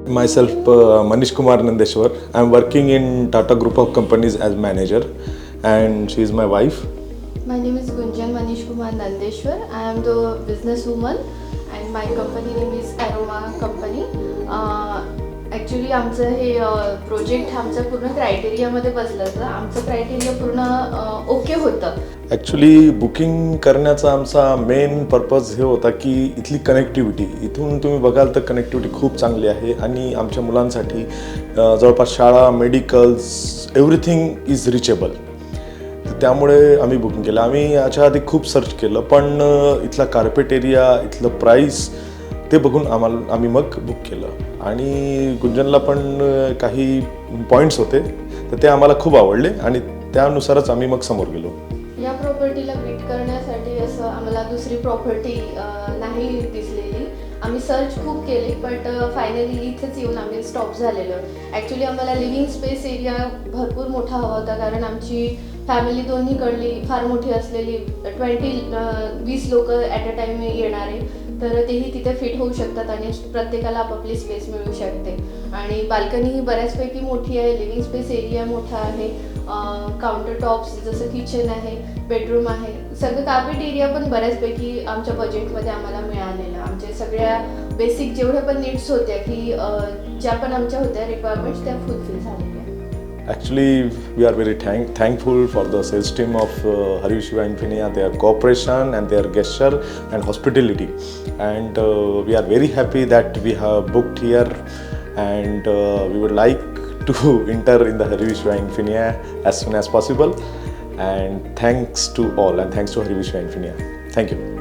Myself, Manish Kumar Nandeshwar. I am working in Tata Group of Companies as manager, and she is my wife. My name is Gunjan Manish Kumar Nandeshwar. I am the businesswoman and my company name is Aroma Company. Actually आमचं हे project आमचं पूर्ण क्रायटेरियामध्ये बसलं होतं. आमचं criteria पूर्ण okay होतं. Actually booking करण्याचा आमचा मेन पर्पज हे होता की इथली कनेक्टिव्हिटी, इथून तुम्ही बघाल तर कनेक्टिव्हिटी खूप चांगली आहे आणि आमच्या मुलांसाठी जवळपास शाळा, मेडिकल्स, एव्हरीथिंग इज रिचेबल. त्यामुळे आम्ही बुकिंग केलं. आम्ही याच्या आधी खूप सर्च केलं, पण इथला कार्पेट एरिया, इथलं प्राईस ते बघून आम्ही मग बुक केलं. आणि गुंजनला पण काही पॉईंट्स होते तर ते आम्हाला खूप आवडले आणि त्यानुसारच आम्ही मग समोर गेलो. या प्रॉपर्टीला बीट करण्यासाठी असं आम्हाला दुसरी प्रॉपर्टी नाही दिसलेली. आम्ही सर्च खूप केले, बट फायनली इथेच येऊन आम्ही स्टॉप झालेलो. ॲक्च्युली आम्हाला लिव्हिंग स्पेस एरिया भरपूर मोठा हवा होता, कारण आमची फॅमिली दोन्हीकडली फार मोठी असलेली 20 लोक ॲट अ टाईम येणारे, तर तेही तिथे फिट होऊ शकतात आणि प्रत्येकाला आपापली स्पेस मिळू शकते. आणि बाल्कनी ही बऱ्याचपैकी मोठी आहे, लिव्हिंग स्पेस एरिया मोठा आहे, काउंटर टॉप्स जसं किचन आहे, बेडरूम आहे, सगळं कार्पेट एरिया पण बऱ्याचपैकी आमच्या बजेटमध्ये आम्हाला मिळालेलं. आमच्या सगळ्या बेसिक जेवढ्या पण नीड्स होत्या की ज्या पण आमच्या होत्या रिक्वायरमेंट्स त्या फुलफिल झालेल्या. Actually, we are very thankful for the sales team of Hariv Shiva Infinia, their cooperation and their gesture and hospitality. And we are very happy that we have booked here, and we would like to enter in the Hariv Shiva Infinia as soon as possible. And thanks to all, and thanks to Hariv Shiva Infinia. Thank you.